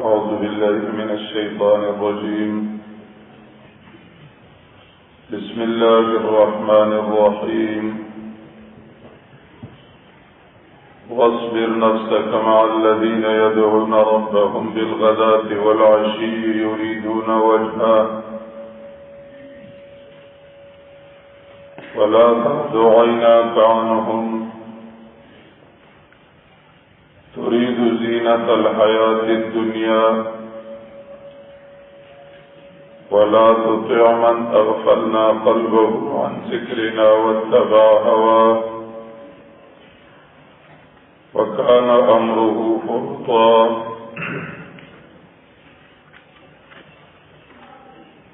أعوذ بالله من الشيطان الرجيم. بسم الله الرحمن الرحيم. واصبر نفسك مع الذين يدعون ربهم بالغداة والعشي يريدون وجهه ولا تعد عيناك عنهم تريد زينة الحياة الدنيا ولا تطع من أغفلنا قلبه عن ذكرنا واتبع هواه وكان أمره فرطا.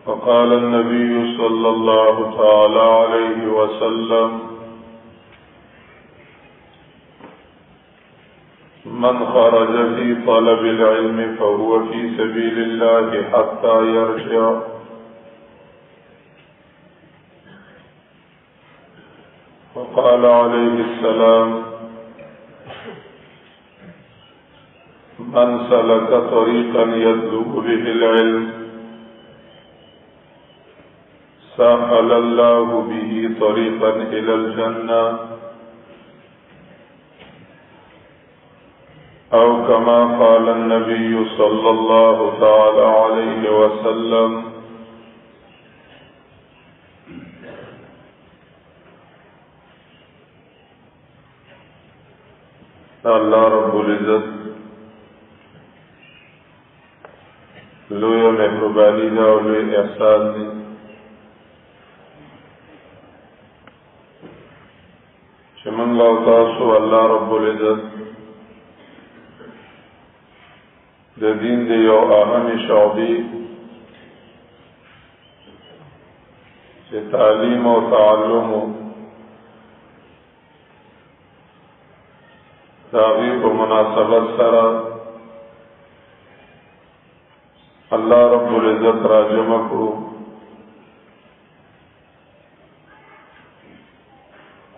وقال النبي صلى الله تعالى عليه وسلم: من خرج في طلب العلم فهو في سبيل الله حتى يرجع. وقال عليه السلام: من سلك طريقا يطلب به العلم سهل الله به طريقا إلى الجنة، أو كما قال النبي صلى الله تعالى عليه وسلم. اللہ رب العزت لوی مهربانی دا او لوی احسان دی چې موږ او تاسو الله رب العزت د دین د یو اهم شعبې چې تعلیم او تعلم داغی په مناسبت سره الله رب العزت را جمع کړو.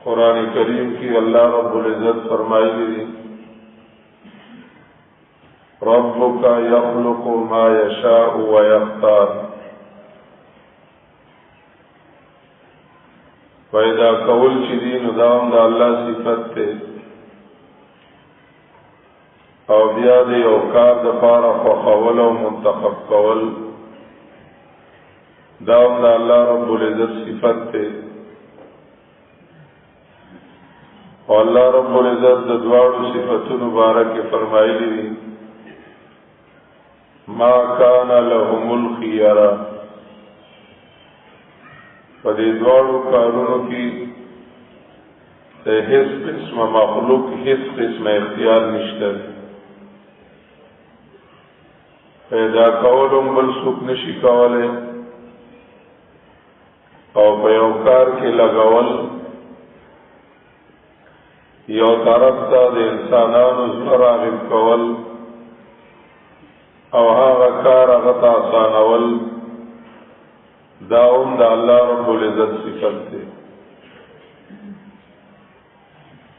قرآن کریم کی اللہ رب العزت فرمائی دی: ربک یخلق ما یشاء ویختار. پیدا کول چې دی نو دا هم د الله صفت ته او بیا د یو کار د پاره خوښول او منتخب کول دا هم د الله رب العزت صفت ته. او الله رب العزت د دواړو صفاتونو مبارک فرمایلی دي: ما کان لهم الخيار. په دې دواړو کارونو کې د هیڅ قسم مخلوق هیڅ قسم اختیار نشته. پیدا کولم بل څوک نشي کولای او په یو کار کې لګول یو طرف ته د انسانانو زړه راغب کول او هغه کار هغه ته آسانول دا هم د الله رب العزت صفت دی.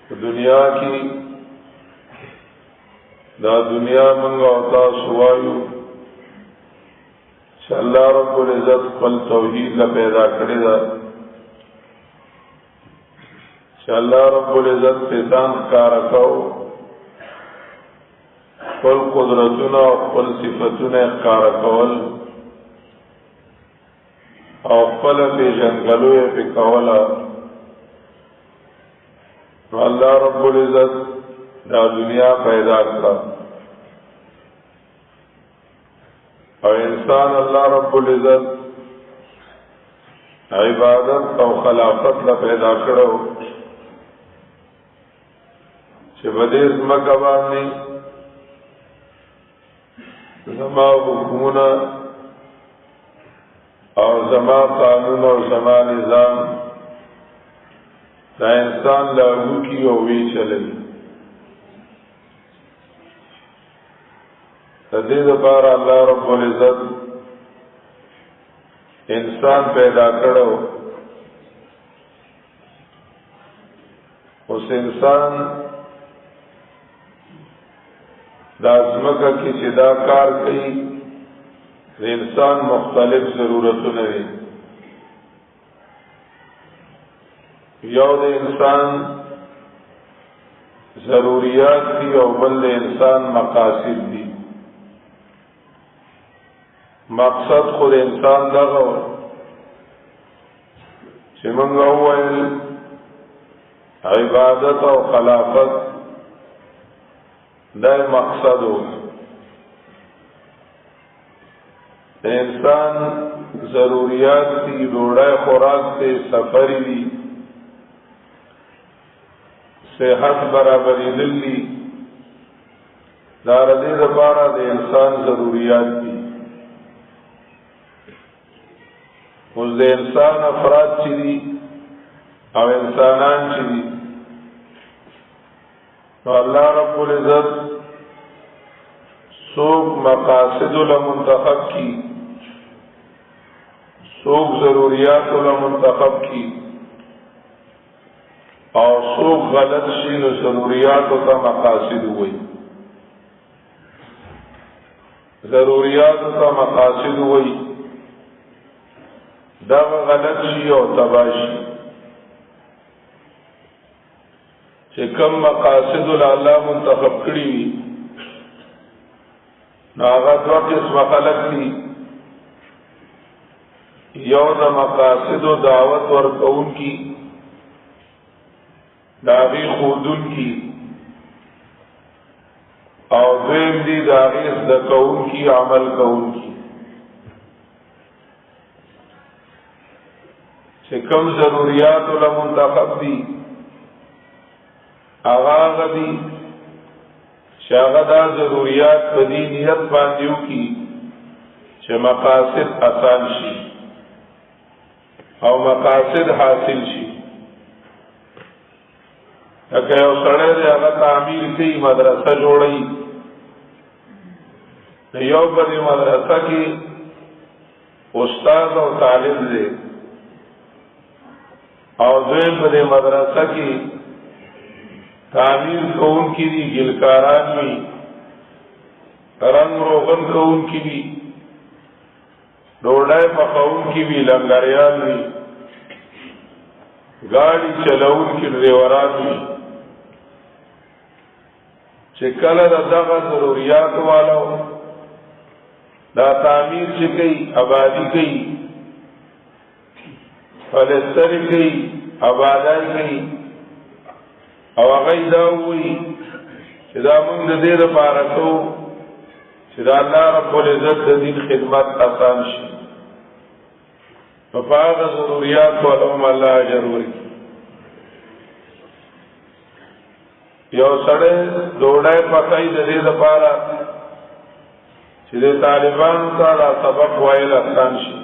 په دنیا کې دا دنیا موږ او تاسو وایو چې الله رب العزت خپل توحید لا پیدا کړی دا چې الله رب العزت په ځان کار کوي خپل قدرتونه او خپل صفاتونه کار کول او خپل پیژنګلو یې په کوله. الله رب العزت دا دنیا پیدا کړه او انسان الله رب العزت عبادت او خلافت لا پیدا کړو چې بده زمکه باندې زما حکومت او زما قانون او زما نظام دا انسان لاغو کی او وی چلل. دې لپاره الله رب العزت انسان پیدا کړو. اوس انسان دا ځمکه کې چې دا کار کوي د انسان مختلف ضرورتونه دي. یو د انسان ضروریات دي او بل د انسان مقاصد دي. مقصد خود انسان دغه چې موږ وایو عبادت او خلافت دا مقصد و. انسان ضروریات دي ډوډۍ خوراک ته سفر دي صحت برابرې دي دا ردی لپاره د انسان ضروریات دي. اوس د انسان افراد چې دي او انسانان چې دي نو الله رب العزت سوق مقاصد لمنتخب کی سوق ضروریات لمنتخب کی او سوق غلط شي نو ضروریات او مقاصد وي. ضروریات او مقاصد وي دا غلط شي او تباشي چې کوم مقاصد الله منتخب کړی وي هغه دوه قسمه خلق دي. یو د مقاصد او دعوت ورکون کی داغی خودون کی او دویم دی داغی صدقون کی عمل کون کی. چې کوم ضروریات لمنتخب دي آغاز دي شاغدا ضروریات په دې نیت باندې وکي چې مقاصد آسان شي او مقاصد حاصل شي. لکه یو سړی دی هغه تعمیر کوي مدرسه جوړوي یو په دې مدرسه کې استاد او طالب دی او دویم په دې مدرسه کې تعمیر کون کی دی گلکاران وی رنگ روغن کون کی دی ډوډۍ پخون کی وی لنګریان وی گاڑی چلون کی ډریوران وی. چې کله دغه ضرورت والو دا تعمیر چې کوي آبادی کوي فلسطر کوي آبادی کوي او هغه دا وی چې دا موږ د دې لپاره کوو چې دا الله رب العزت د دین خدمت آسان شي. په هغه ضرورت ولهم الله اجر ورکړي. یو سړی ډوډۍ پخای د دې لپاره چې د طالبانو ته دا سبق وایل آسان شي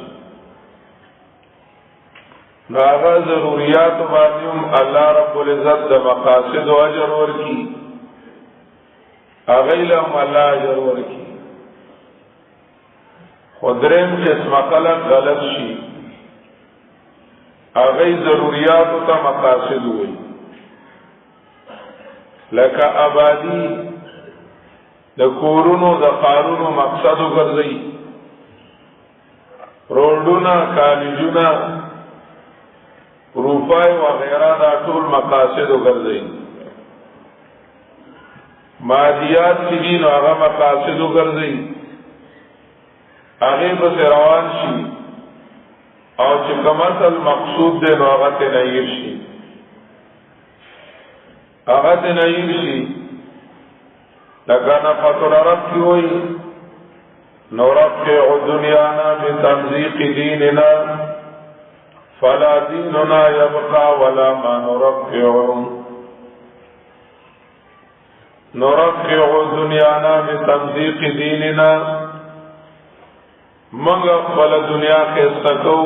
ناغا ضروریات بانیم اللہ رب العزت دا مقاصد و اجر ورکی اغیلهم اللہ اجر ورکی خدرین قسم خلق غلط شی اغی ضروریاتو تا مقاصد ہوئی لکا آبادی دا کورونو دا قارونو مقصدو گرزئی روڈونا کالجونا روپای وغیرہ دا ټول مقاصدو گرزئی مادیات چیزی نو آغا مقاصدو گرزئی آغی بس روان شی او چکمت المقصود دے نو آغا تنعیر شی آغا تنعیر شی لکا نفت العرب کی ہوئی نرفع دنیانا بتمزیق دیننا فلا دیننا یبقى ولا ما نرفع دنیانا بتمزیق دیننا منگا فلا دنیا خیستکو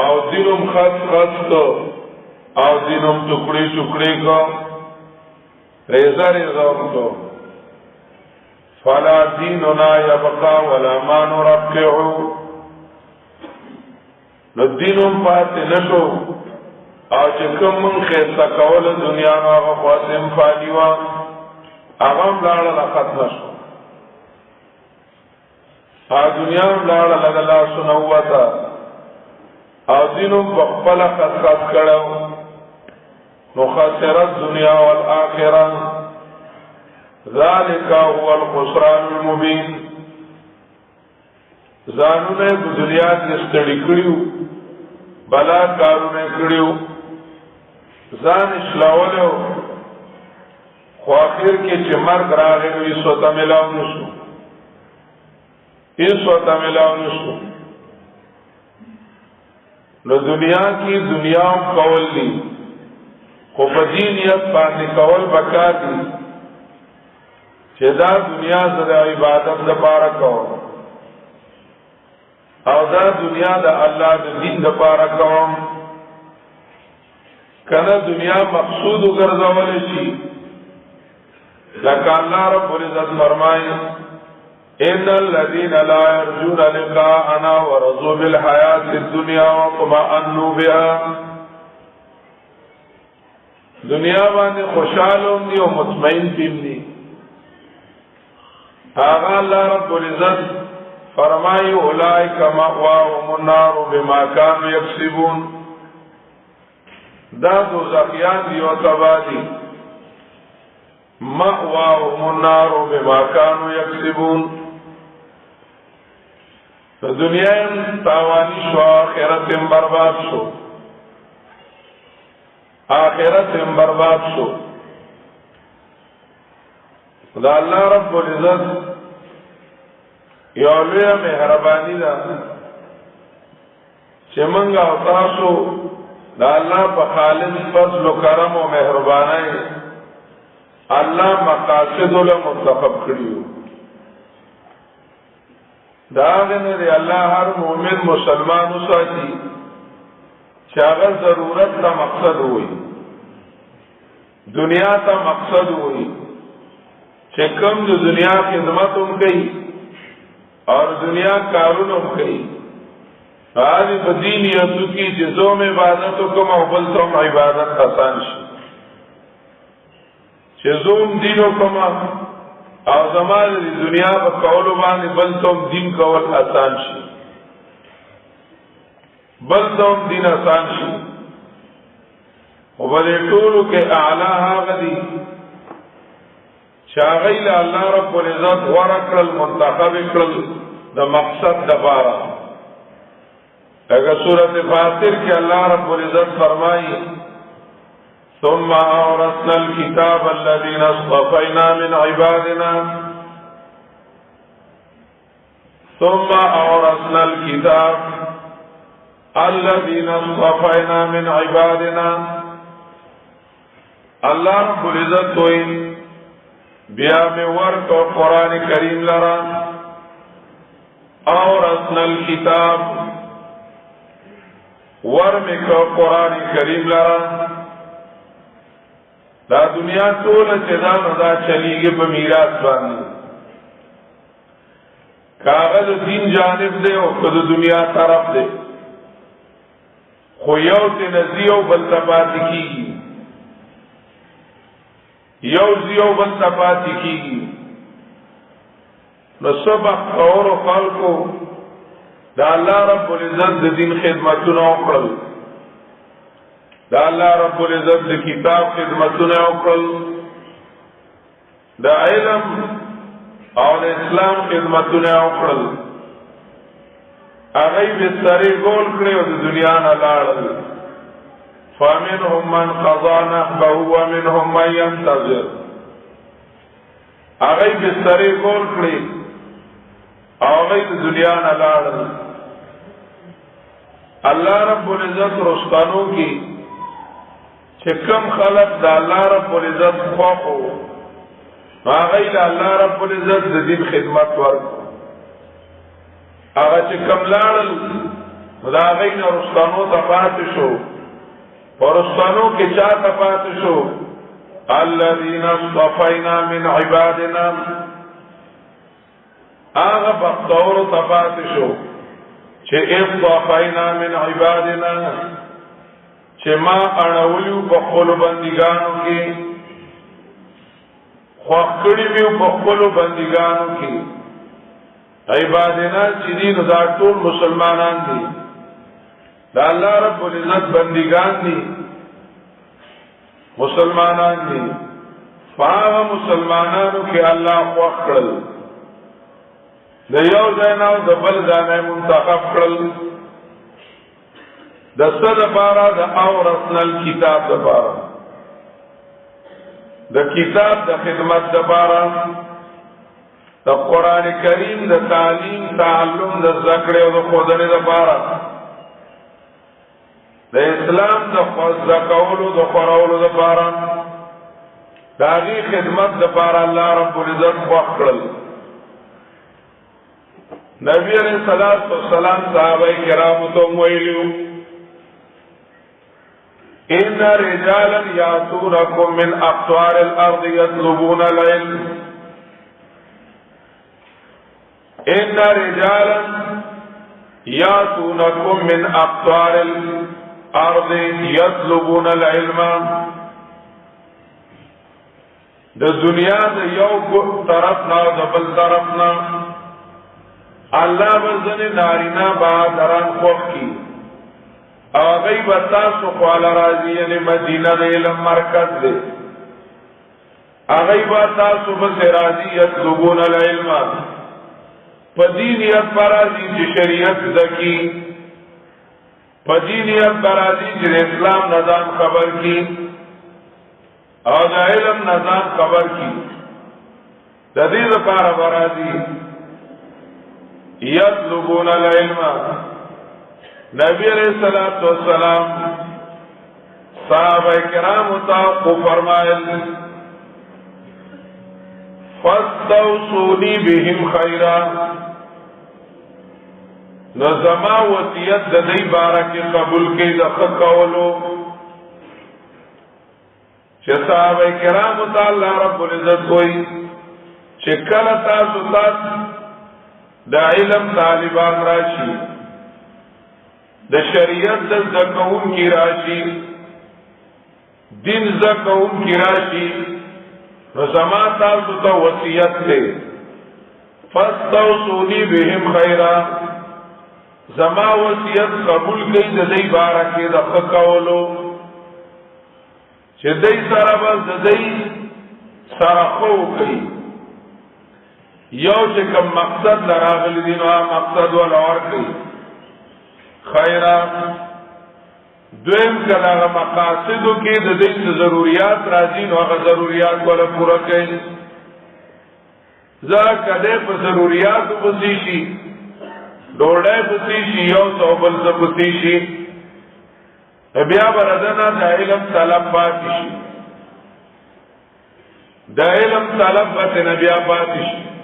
او دینم خست او دینم ٹکڑی کو ریزہ کو فلا دیننا یبقى ولا ما نرفع نو دینم پاتی نشو او چکم من خیستا کول دنیا نو آغا خواسم فالیوا اغام لارا لخط نشو دنیا لارا لگلا سنوتا او دینم بقبل خط کرو نو خسرت دنیا والآخرہ ذالک هو الخسران المبین زانونه په دنیا کې ستړي کړیو بلا کارونه کړیو ځان اسلاولو خو اخر کې چې مرګ راغی نو یې سوته ملاو نشو نو دنیا کې دنیا کول دي خو په دینیت باندې کول بکار دي چې دا دنیا زده عبادت لپاره کوم او دا دنیا دا الله د دین لپاره کوم کله دنیا مقصود وګرځول شي لکه الله رب العزت فرمایي ان الذين لا يرجون لقاءنا ورضوا بالحياة الدنيا واطمأنوا بها دنیا باندې خوشاله دي او مطمئن دي آغا اللہ رب العزت فرمائی اولئک مأواهم النار بما كانوا یکسبون دا دوزخیان دی و تبادی مأواهم النار بما كانوا یکسبون دنیا تاوانی شو آخرت برباد شو دا اللہ رب العزت یو لوی مهربانی دا چې منګه او تاسو دا الله په خالص فضل و کرم او مهرباني الله مقاصد له منتخب کړیو دا غنه دی الله هر مؤمن مسلمان وساتي چې هغه ضرورت ته مقصد وي دنیا ته مقصد وي چې کوم د دنیا خدمت هم کوي اور دنیا کارونه هم کوي هغه په دین یتو کې چې زوم عبادت کوم او بل څوم عبادت آسان شي چې زوم دین کوم او زمال د دنیا په کولو باندې بل څوم دین کول آسان شي بل څوم دین آسان شي او بل ټولو کې اعلی هغه دي شاغیل اللہ رب العزت ورکل منتخب اکرل دا مقصد دبارا اگر سورت فاطر کے اللہ رب العزت فرمائی ثم اورثنا الكتاب الذين اصطفينا من عبادنا ثم اورثنا الكتاب الذين اصطفينا من عبادنا اللہ رب العزت ہوئی بیا میں ورک و قرآن کریم لرا اور اصل الكتاب ورمی که قرآن کریم لرا دا دنیا طول چدا ندا چلیگی پا میراث باندی کاغذ دین جانب دے او کد دنیا طرف دے خو یو تی نزیو بلتا پاتی کی یو زیو بلتا پاتی کی نصبح اور خلقو دا اللہ رب العزت دا دین خدمتون اکرل دا اللہ رب العزت دا کتاب خدمتون اکرل دا علم اور اسلام خدمتون اکرل اغیب بستری گول کرے و دا دنیا نلارل فَمِنْهُمْ مَنْ قَضَى نَحْبَهُ وَمِنْهُمْ مَنْ يَنْتَظِرُ اغیب بستری گول کرے اغیب دنیا نلارل اللہ رب العزت رستانوں کی چکم خلق دا اللہ رب العزت خوخو آغای اللہ رب العزت دین خدمت ورک آغا چکم لارل دا آغای نا رستانوں تپات شو ورستانوں کے چا تپات شو الذین اصطفینا من عبادنا آغا بختور تپات شو چه اصطفینا من عبادنا چه ما اڑولیو بخولو بندگانو کی خوخکڑی بیو بخولو بندگانو کی عبادنا چیدین دا طول مسلمانان دی دا اللہ رب العزت بندگان دی مسلمانان دی فاغا مسلمانانو کی اللہ خوخکڑل دا یو زیناو دا بل زیناو منتخب کرل دا صد پارا دا اورسنا الكتاب دا پارا دا کتاب دا خدمت دا پارا دا قرآن کریم دا تعلیم تعلم دا ذکر و دا خودن دا پارا دا اسلام دا ذکرولو دا قرولو دا پارا دا غی خدمت دا پارا اللہ رب العزت خوخ کرل نبی علیہ السلام صحابہ کرام تو مویلیو ان رجالا یاتونکم من اقطار الارض یطلبون العلم ان رجالا یاتونکم من اقطار الارض یطلبون العلم دا دنیا دا یو طرفنا دا بل طرفنا اللہ بزن نارینا بہادران خوف کی آغی بتاسو خوالا راضی یعنی مدینہ دے علم مرکز دے آغی بتاسو بس راضی یطلبون العلم پدینیت برازی چی شریعت دکی پدینیت برازی چی اسلام نظام خبر کی اور دا علم نظام خبر کی دا دید پارا برازی یطلبون العلم نبی علیہ السلام صحابہ کرام کو فرمائل فاستوصونی بهم خیرا نظما وصیت دی بارک قبول کی دخل قولو چه صحابہ کرام تعالی رب العزت کوئی چکل تاسو دا علم طالبان راشی دا شریعت دا زکون کی راشی دین زکون کی راشی رزما تاسو تا وصیت تے فاستوصونی بهم خیرا زما وصیت قبول کئی دا دی بارکی دا خکولو چه دی سراباز دا دی سرخو کئی یو چې کم مقصد لراغلی دین و مقصد ولور کئی خیرہ دویم کداغا مقاصدو کی دا دیس ضروریات رازین و اغا ضروریات والا پورا کئی زا کدے پا ضروریاتو پسیشی ڈوڑے پسیشی یو صحبل سا پسیشی بیا بردنا دا علم طلب باتشی دا علم طلب باتنا بیا باتشی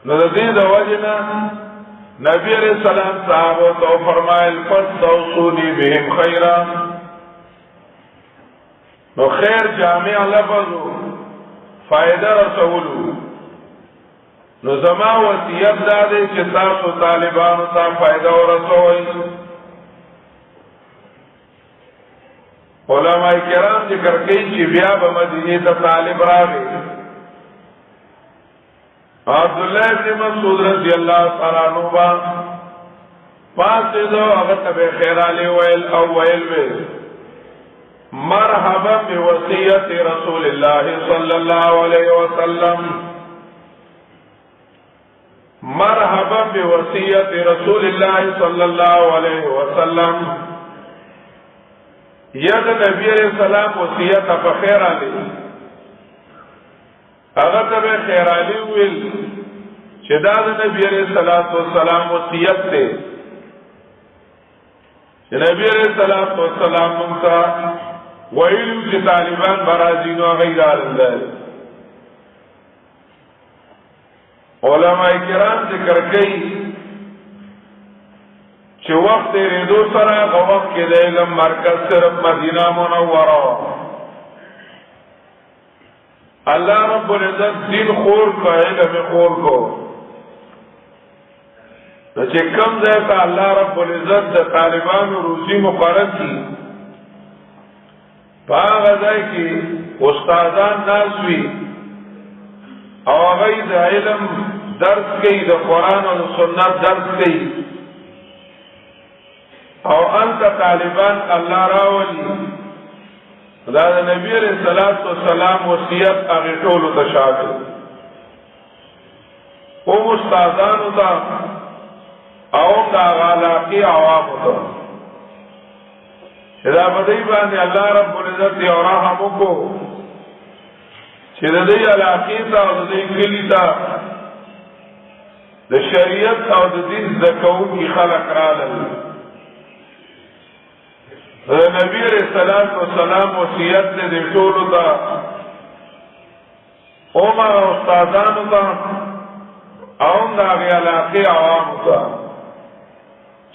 نو د دې د وجنه نبی علیہ السلام صحابہ تو فرمائل فاستوصونی بهم خیرا، نو خیر جامع لفظو فائدہ رسولو، نو زما وصیت دادے چې تاسو طالبانو ته فائدہ ورسوئ. علماء کرام ذکر کوي چې بیا به مدینه ته طالب راغی. عبداللہ ابن مسعود رضی اللہ تعالیٰ عنہ با پاس دو اغت بے خیرالی ویل او ویل بے مرحبا بوصیت رسول اللہ صلی اللہ علیہ وسلم، مرحبا بوصیت رسول اللہ صلی اللہ علیہ وسلم. ید نبی علیہ السلام وصیت اپا خیر آلی اگر تب خیر علی ویل چې دا د نبی علیہ السلام وصیت دی چې نبی علیہ السلام مونږ ویلو چې طالبان برازینو غیر الله. علماء کرام ذکر کوي چې وخت ریدو سره هغه وخت کې د علم مرکز صرف مدینه منوره، اللہ رب العزت دین خور کا علم خور کو چې کم ځای ته الله رب العزت د طالبانو روزي مقرر کی په هغه ځای کې استادان ناس وي او هغه د علم درس کوي، د قرآن او سنت درس کوي، او انت طالبان الله راولي. دا د نبی علیہ السلام وصیت هغه ټول ته شامل او استادانو ته او دا علاقه عوام ته چې دا بدی باندې الله رب العزت یې رحم وکړو چې د دې علاقه ته او د دې کلی ته د شریعت او د دین زکوونکي خلق راغلل. نبی علیہ السلام وصیت دے ټولو ته اوما استادانو ته او دا غي علاقه عوام ته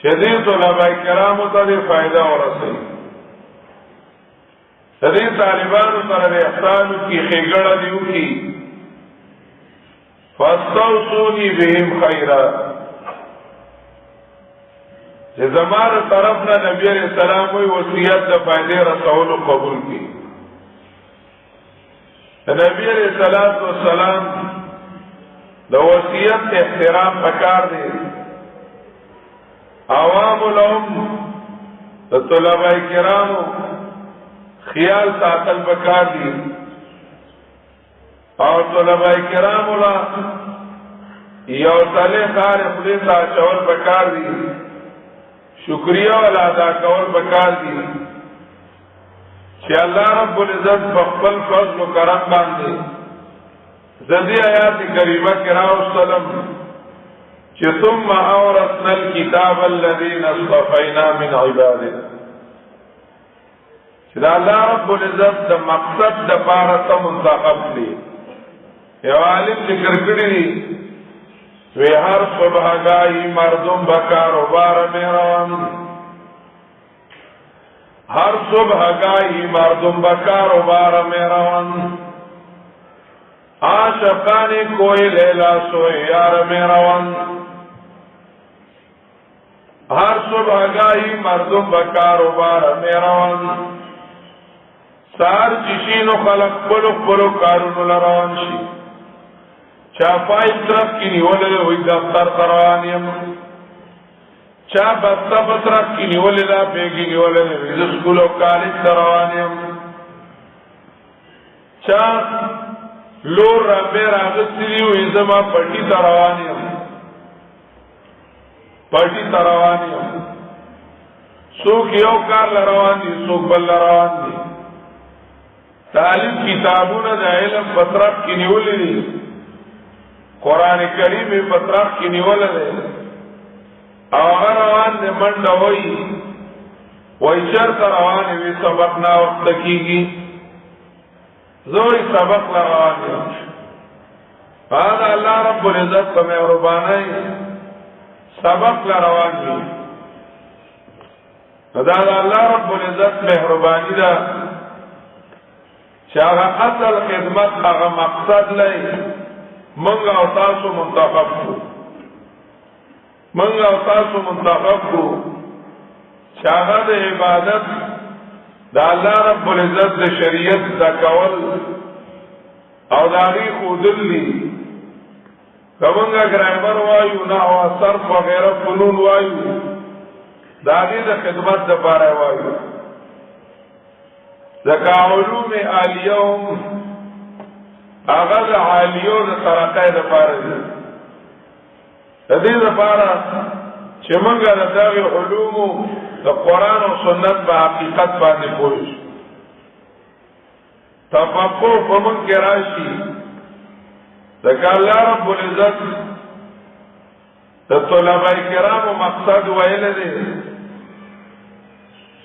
چې دې طلباء کرامو ته فائدہ ورسوي. دې طالبانو سره احسان کی خېګړه دیو کی فاستوصونی بهم خیرا، چې زمانه طرف نه نبی علیہ السلام وی وصیت د فائدې رسول قبول کی. نبی علیہ السلام د وصیت احترام پکار دی. عوام العلم د طلباء کرامو خیال ساتل پکار دی او طلباء کرامو لا یو تله کار خپل تا چول پکار دی، شکریہ والا ادا کول پکار دی چې الله رب العزت په خپل فضل و کرم باندې ذی آیات کریمه کې راوستلم چې ثم اورثنا الكتاب الذين اصطفينا من عبادنا، چې الله رب العزت د مقصد د پاره ته منتخب دی. یو عالم ذکر کړی دی وی هر صبحگاهی مردم بکاروبار میں روان، ہر صبحگاهی مردم بکاروبار میں روان، عاشقان کوئی لیلا سوئی یار میں روان. ہر صبحگاهی مردم بکاروبار میں روان، سار چشین و خلق بلو بلو کارون لروان شی. چا پای طرف کی نیولے ہوئی دفتر تروانیم، چا بستا بطرف کی نیولے دا بیگی نیولے ہوئی سکول و کالج تروانیم، چا لور را بیر آغستی ہوئی زما پٹی تروانیم، پٹی تروانیم. سوک یو کار لروان دی، سوک بل لروان دی. تعلیم کتابون دا علم بطرف کی نیولے دی، قرآن کریم پتراف کی نیول دے او روان دے منڈا ہوئی وی شرط روان وی سبق نا وقت کی گی زوی سبق روان دے. فہذا اللہ رب العزت کو محربانائی سبق لروان دي. دا الله رب العزت مهربانی دا چې هغه اصل خدمت هغه مقصد لای منګ او تاسو منتخب کو، منګ او تاسو منتخب کو چې هغه د عبادت دا الله رب العزت د شریعت دا کول او داغي خودل لی کومنګ ګرامر وایو نه او صرف وغیرہ فنون وایو داغی دا خدمت دا پارا وایو ذکا علوم آلیوم آغا دا عالیو دا ترقی دا پارا دی دی دا پارا چه منگا دا داغی علومو دا قرآن و سنت با حقیقت باندې پوش تفقو فمن کے راشی ذکا اللہ رب العزت دا طلباء کرام و مقصد ویل دی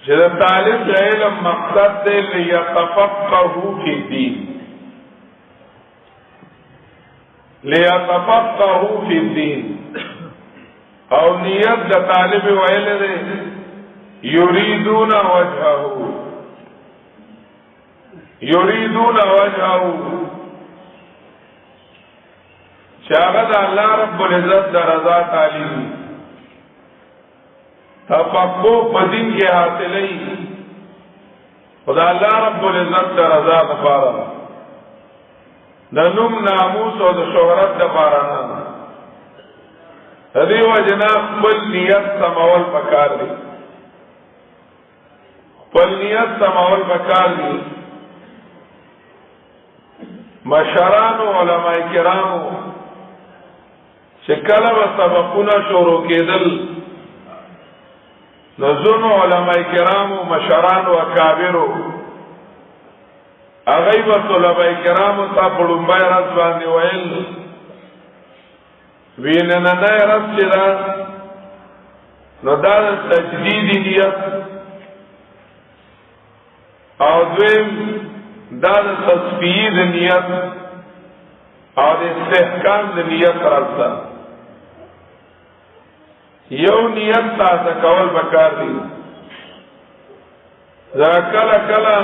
چې د طالب علم مقصد دی لیتفقهوا فی الدین، لیتفقهوا فی الدین او نیت د طالب ویل دی یریدون وجهه، یریدون وجهه چې هغه د الله رب العزت د رضا تعلیم تفقه پدین کے حاصلی خدا اللہ رب العزت دا رضا دفارا دا نم ناموس و دا شہرت دفارانا دی وجنا خپل نیت سماول پکار دی، خپل نیت سماول پکار دی. مشران و علماء کرامو شکل و سبقونا شروع کېدل نزون علماء کرامو مشران و اکابرو اغیب طلباء کرامو تا پڑنبای رس باندی ویل وینننای رس چرا نو دا تجدید نیت او دویم دا تصفیید نیت او دا استحکام نیت رسا یو نیت تاسا کول بکار دی. دا کلا کلا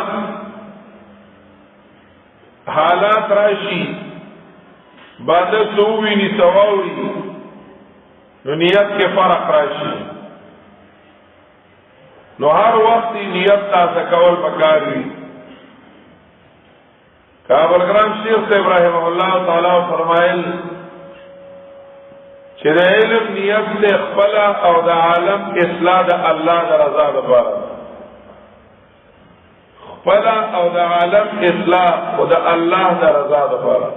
حالات راشی باندې سووی نی سواوی نو نیت کے فرق راشی نو هر وقت نیت تاسا کول بکار دی. کابلگرام شیخ صاحب رحمه اللہ تعالی فرمائل چې د علم نیت له خپل او د عالم اصلاح د الله د رضا لپاره، خپل او د عالم اصلاح او د الله د رضا لپاره.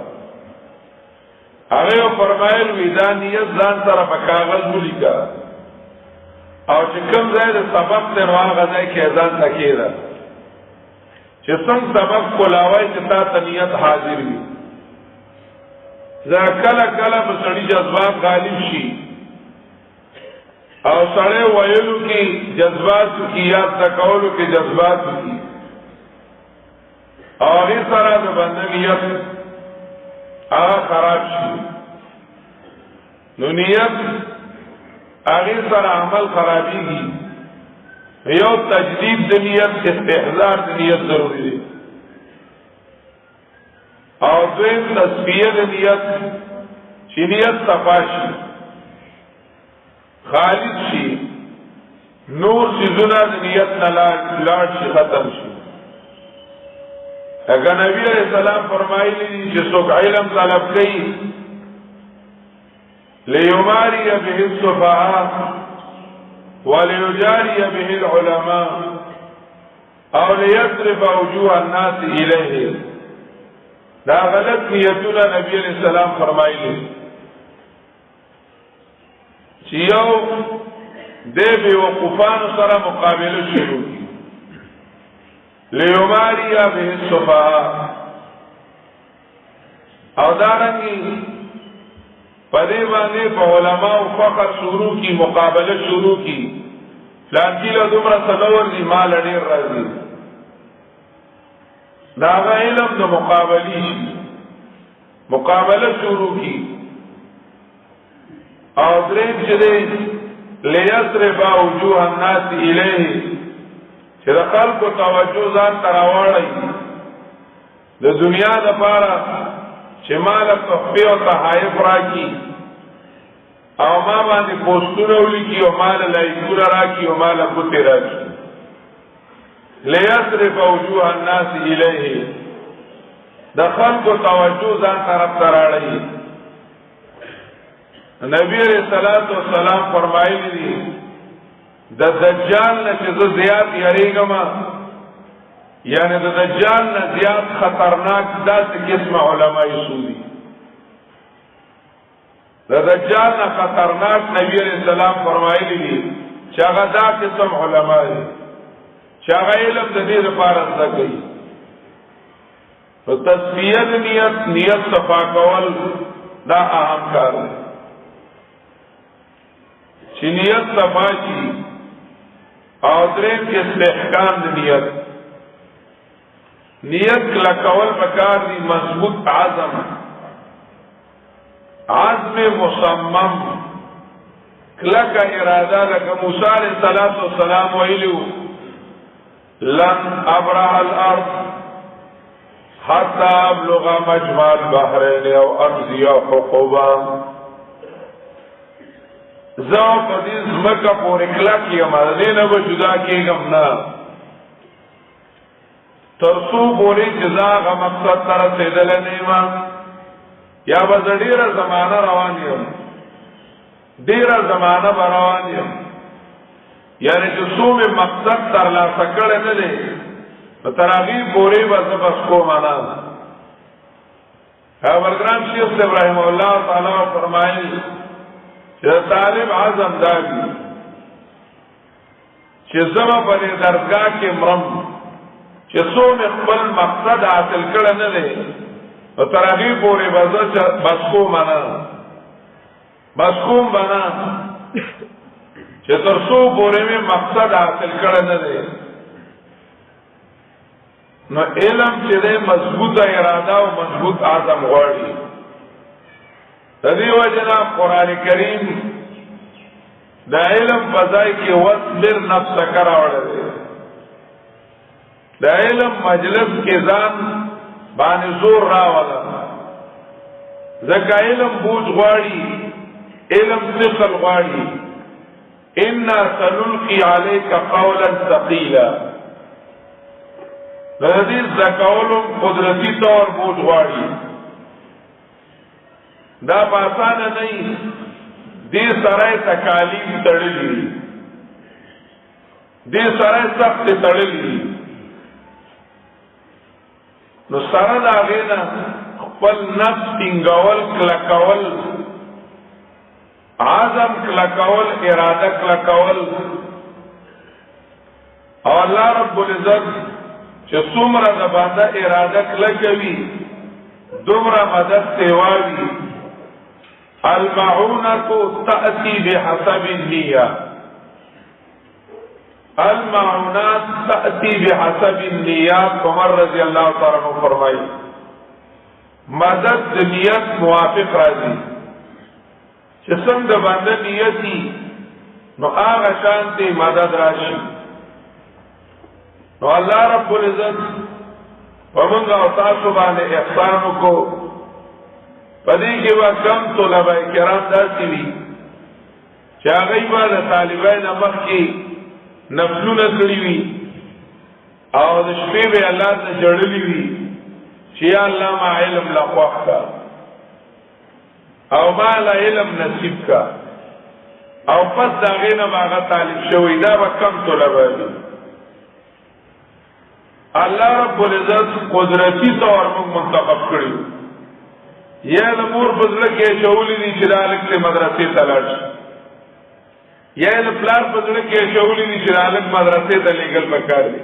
هغه فرمایل وی دا نیت ځان سره په کاغذ ولیکا او چې کوم ځای د سبب ته راغی ځای کې ځان تکیدا چې څنګه سبب کولاوي چې تا ته نیت حاضر وي. زه کله کله په سړي جذبات غالب شي او سړی ویلو کې جذبات کی یاد تکولو کې جذبات کی او هغې سره د بندګیت هغه خراب شي نو نیت هغې سره عمل خرابېږي. یو تجدید د نیت استحضار د نیت ضروري دی او دویم تصفیه د نیت چې نیت صفا شي خالص شي نور سیزونه د نیت نه لاړ شي ختم شي. اگر نبی علیہ السلام فرمایلی چې څوک علم طلب کوي لیماری به السفهاء وليجاري به العلماء او ليصرف وجوه الناس الیه. دا غلط نیتونه نبی علیہ السلام فرمایلی چې یو د بیوقوفانو سره مقابله شروع کی لیماری به السفهاء او دارنگی پدې باندې په علماء او فقط شروع کی مقابله شروع کی لانکی له دومره سلور دی مال ډیر راځي دا علم د مقابلی مقابله شروع کی او دریم چې دی لیصرف وجوه الناس الیه چې د خلکو توجه ځان ته راواړي د دنیا دپاره چې مال تحفې او تحایف راکړي او ما باندې پوسټونه ولیکي او مال لایکونه راکړي او مال ګوتې راکړي لیصرف وجوه الناس الیه د خلکو توجه ځان طرف ته راړي نبی علیہ الصلوۃ والسلام فرمایلی دي د دجال نه چې زه زیات یریږم یعنی د دجال نه زیات خطرناک داسې قسم علماء سودی د دجال نه خطرناک نبی علیہ السلام فرمایلی دي چې هغه دا قسم علماء دي چې هغه علم د دې لپاره زده کوي نو تصفیه نیت صفا کول دا اهم کار دی چې نیت صفا شي او دریم کې استحکام د نیت کله کول پکار دي مضبوط عزم مصمم کله کا اراده لکه موسی علیہ السلام ویلو لن ابرح الارض حتى ابلغ مجمع البحرين او امضي حقوبا زو پدیز مکہ پوری کلاکی امادنے نبا جدا کیگم نا ترسو پوری جزاغ مقصد تر سیدل نیما یا بز دیر زمانہ روانیم دیر زمانہ بروانیم یعنی جسو میں مقصد تر لا سکڑ نلے تراغی پوری بس کو مانا برگرام شیخ سے ابراہیم اللہ تعالیٰ فرمائی چې طالب اعظم داږي چې زما په درګه کې مرم چې څومره خپل مقصد حاصل کړه نه لري او ترغیب پورې بس کوم بنا چې تر څو پورې مې مقصد حاصل کړه نه لري نو علم چې دې مضبوطه اراده او مضبوط عزم غواړي تدی وجنا قرآن کریم دا علم فضائی کی وصبر نفس کرا وڑے دا علم مجلس کے ځان باندې زور راولا زکا علم بوج غواړي علم ثقل غواړي انا سنلقي عليك قولا ثقيلا دې زکاولم قدرتی طور بوج غواړي دا پاسانه نه دې سره تکالیف تړلې دې سره سخت تړلې نو سره دا غینا خپل نفس ټینګول کلکول عزم کلکول اراده کلکول او الله رب العزت چې څومره د باندې اراده کلکوي دومره مدد سیواوي المعونة تأتي بحسب النية المعونات تأتي بحسب النيات عمر رضی اللہ تعالی عنہ فرمائی مدد نیت موافق راځي چې څنګه باندې نیتی نو هغه شانتي مدد راشي نو الله رب العزت ومنګ او تاسو باندې احسان کو پدې کې وا کم طلبه کرام داسي وي چې هغه یې د طالبانو مخ کې نفلونه کړی وي او د شپې به الله ته جړلې وي چې یا الله ما علم لا خوښه او ما لا علم نصیب کا او پس دا غینه باغه طالب شوی دا به کم طلبه دي الله رب العزت قدرتی طور موږ منتخب کړی یا د مور بزړه کې شولې دي چې دالک له مدرسې ته لاړ شي یا د پلار بزړه کې شولې دي چې دالک مدرسې ته لېګل پکار دي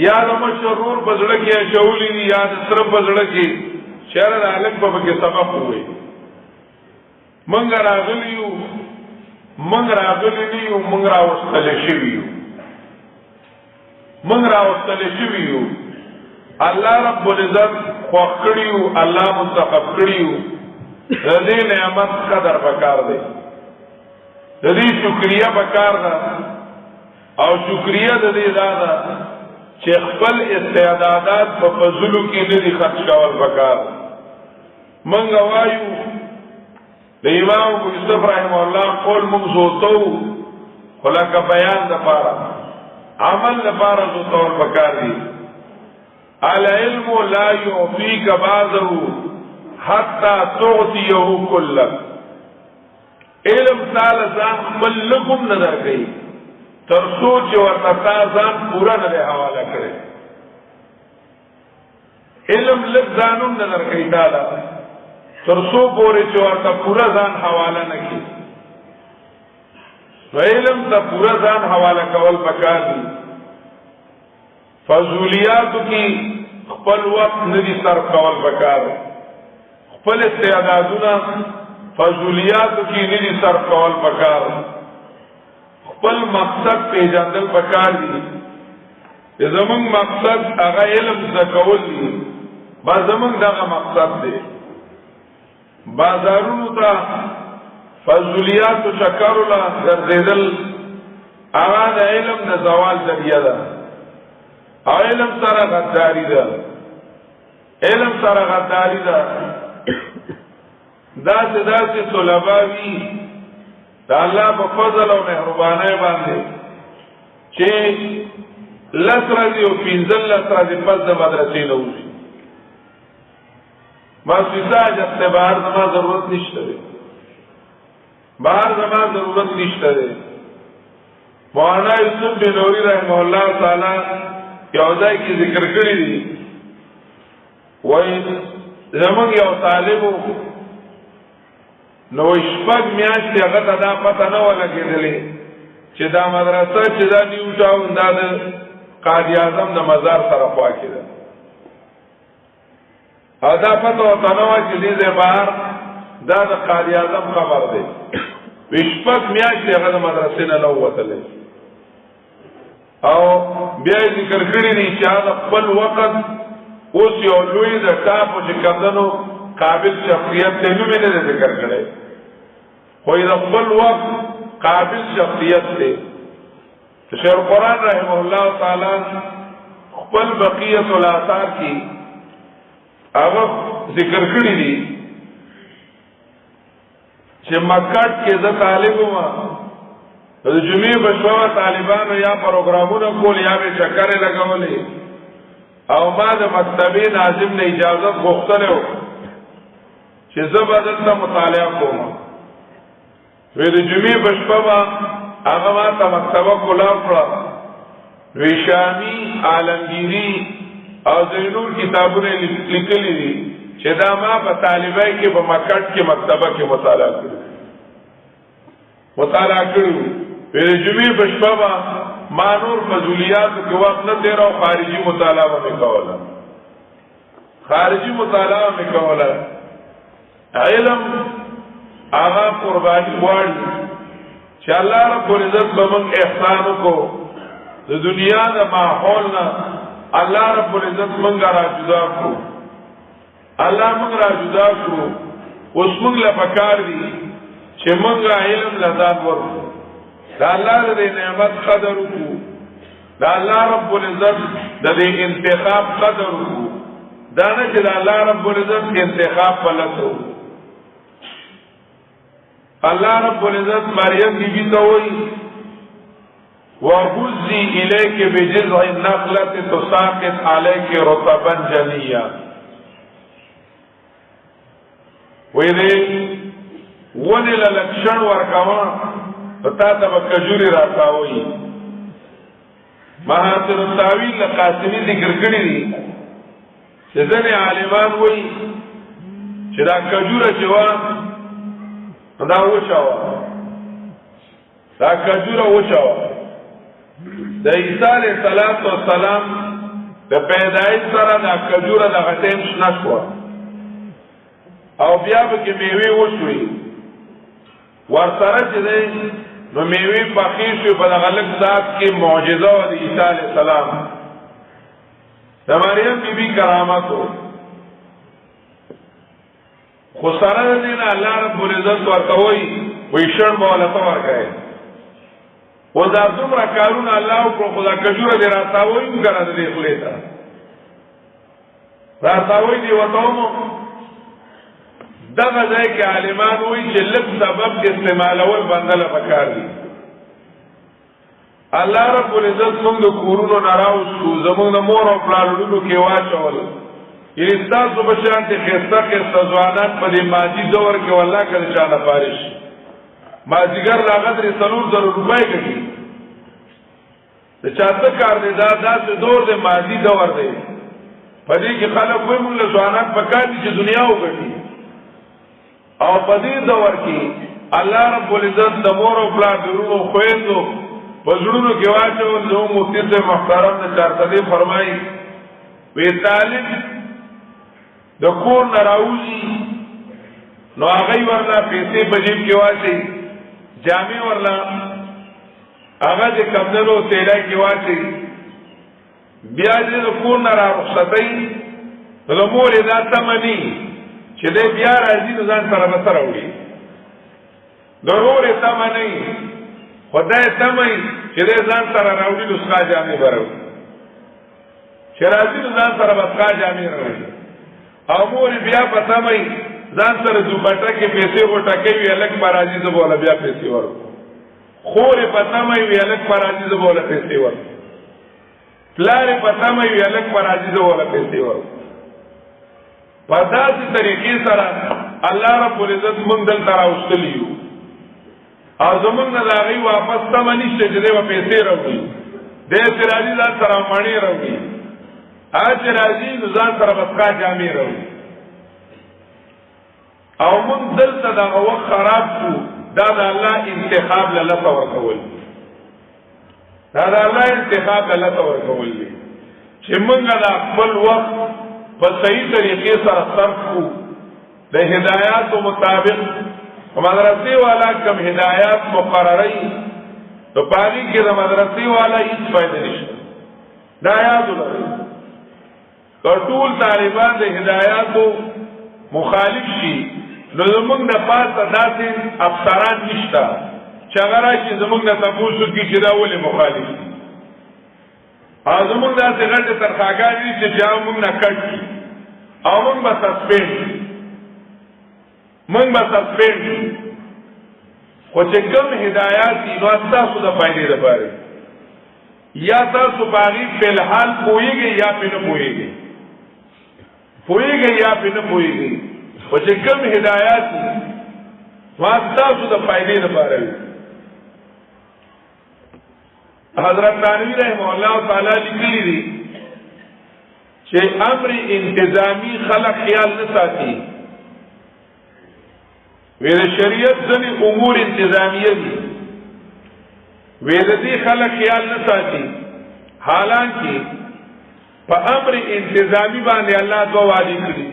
یا د مشرور بزړه کې شولې دي یا د سر بزړه کې شهر دالک په کې سبق وي مونږ راغلی یو مونږ راوستل شوی یو الله رب العزت خوښ کړیو الله منتخب کړیو دې نعمت قدر پکار دی دې شکریا پکار ده او شکریا د دې دا ده چې خپل استعدادات په فضلو کې نه دي خرج کول پکار منګ وایو د امام ابو یوسف رحم الله قول موږ زوتو ولکه بیان د پاره عمل د پاره زوتو پکار دي العلم لا يعطيك بعضه حتى تعطيه كلك علم تعالی ځان خپل لګم نظر کوي تر سوچ ورته تا ځان پورا نه حواله کړي علم لږ ځانوم نظر کوي تعالی تر سو پورې چې ورته پورا ځان حواله نه کړي نو علم ته پورا ځان حواله کول پکار دي فضولیاتو کی خپل وقت ندی صرف کول پکار خپل استعدادونه فضولیاتو کی ندی صرف کول پکار خپل مقصد پیژندل پکار دي زمونږ مقصد هغه علم زکول دي با زمونږ دغه مقصد دی بازارونو ته فضولیاتو چکرونه ګرځېدل هغه د علم د زوال ذریعہ ده علم سره غداری ده علم سره غداری ده داسې طلباوی دا الله په فضل او مهرباني باندې چې لسره دی او پینځل لسره دی پس د مدرسې نه وځي ما سیساج اختبار زما ضرورت نشته دی بهر زما ضرورت نشته دی مولانا یوسف بن نوری رحمه الله تعالی یو ځای کې ذکر کړی دی وای زمونږ یو طالب نو شپږ میاشتې هغه ته دا پته نه ولګېدلې چې دا مدرسه چې دا نیو ټاون دا د قاضي اعظم د مزار سره خوا کې ده او دا پته ورته نه وه چې دې ځای بهر دا د قاضي اعظم خبر دی شپږ میاشتې هغه د مدرسې نه ووتلی او بیا ذکر کړی دی چې هغه خپل وخت اوس یو لوی د ټاپو چې کمدنو قابل شخصیت ته نوم یې نه ذکر کړی خو د خپل وخت قابل شخصیت دی شیخ القرآن رحمه الله تعالی خپل بقیت الاثار کی هغه ذکر کړی دی چې مکات کې زه طالب وم د جمعې بشوا طالبانو یا پروګرامونه کول یا به چکرې لګولې او ما د مکتبې ناظم نه اجازه غوښتلې و چې زه به دلته مطالعه کوم وی د جمعې بشوا هغه ما ته مکتبه کولاو کړه وی شامی عالمگیری او زینور کتابونه لیکلي دي چې دا ما په طالبای کې په مکات کې مکتبه کې مطالعه کړو پھر جمعی بشبابا مانور فضولیات کے وقت نہ دے رہا ہوں خارجی مطالعہ میں کولا خارجی مطالعہ میں کولا علم آغا قربانی واری کہ اللہ رب العزت بمنگ احسانوں کو دنیا دا ماحولنا اللہ رب العزت منگا را جدا کو اللہ منگ را جدا کو اس منگ لپکار دی چې منگا علم لذات ورکو دا اللہ دا نعمت قدر کو دا اللہ رب العزت دا انتخاب قدر کو دانا چې دا اللہ رب العزت انتخاب پلتو اللہ رب العزت مریم بی بی توئی وَهُزِّي إِلَيْكِ بِجِذْعِ النَّخْلَةِ تُسَاقِطْ عَلَيْكِ رُطَبًا جَنِيًّا ویدے ونی للکشن ورکوان تا تب کجوری راتاوئی محاسن التاویل لقاسمی ذکر کری دی چه زن عالمان وی چه دا کجور چوان دا وچاوا دا کجور وچاوا دا عیسیٰ علیہ السلام دا پیدایش سره دا کجور دا غتیم شنشوا او بیا بکی میوی وشوی ورسره چې دی نو میوی پخیر شوی په دغه لږ ذات کې معجزه وه د عیسی علیه السلام د مریم بی بی کرامت و خو سره دې نه الله رب العزت ورته وایي وایي شړ به ولا ته ورکړې و دا دومره کارونه الله وکړو خو دا کجوره دې راتاوي هم کنه دې خولې ته راتاوي دې ورته مو دغه ځای کې عالمان وایي چې لږ سبب استعمالول بندله پکار دي الله رب العزت موږ د کورونو نه راوستو زموږ د مور او پلارونو کې واچول یعنې ستاسو په شان چې ښایسته ښایسته ځوانان په دې ماضي دور کې والله که د چا نه پارې شي مازدیګر د هغه درې 4,000 روپۍ ګټي د چا څه کار دی دا داسې دور دی ماضي دور دی په دې کې خلک وایي موږ له ځوانان پکار دي چې دنیا وګټي او په دې دور کې الله رب العزت د مور او پلار د وروڼو خویندو په زړونو کې واچول زموږ مفتي صاحب محترم د چارسدې فرمایي وی طالب د کور نه راوځي نو هغه ورله پیسې په جیب کې واچي جامې ورله هغه د کمزورو تیله کې واچي بیا دې د کور نه را رخصتوي نو د مور یې دا تمه ني چې دی بیا راځي نو ځان سره به څه راوړي د ورور یې تمه نه وي خدای تمه وي چې دی ځان سره راوړي نو سکا جامې به راوړي چې راځي نو ځان سره به سکا جامې راوړي او مور بیا په تمه وي ځان سره دوپټه کې پیسې وټکوي هلک به راځي زه به بیا پیسې ورکړم خور یې په تمه وي هلک به راځي زه به پیسې ورکړم پلار یې په تمه وي هلک به راځي زه به پیسې ورکړم په داسې طریقې سره الله رب العزت موږ دلته راوستلي یو او زموږ نه د هغوی واپس تمه نشته چې دی به پیسې راوړي دی چې راځي ځان سره مڼې راوړي هغه چې راځي نو ځان سره به څښا جامې راوړي او موږ دلته دغه وخت خراب کړو دا د الله انتخاب له لاسه ورکول دا د الله انتخاب له لاسه ورکول دي چې موږ د خپل وخت په صحیح طریقې سره صرف کو د هدایاتو مطابق مدرسې والا کم هدایات مقرري تو پاگی کې د مدرسې والا هیڅ فائدہ نشته دا یاد ولرئ ټول طالبان د هدایاتو مخالف شي نو زمونږ د پاسه داسې افسران نشته چې هغه راشي زمونږ نه تپوس وکړي چې دا ولې مخالف دي او زمونږ داسې غټې ترخواګانې دي چې بیا موږ نه کټ کړي او موږ به سسپینډ خو چې کوم هدایات دي نو تاسو د فایدې لپاره یا تاسو په هغې فلحال پوهېږئ یا پې نه پوهېږئ خو چې کوم هدایات دي نو تاسو د فایدې لپاره وي حضرت تانوی رحمه الله تعالی لیکلی دي چې امر انتظامی خلق خیال نه ساتي وی د شریعت ځینې امور انتظامیه دي وی د دې خلق خیال نه ساتي حالانکه په امر انتظامی باندې الله دوه وعدې کړي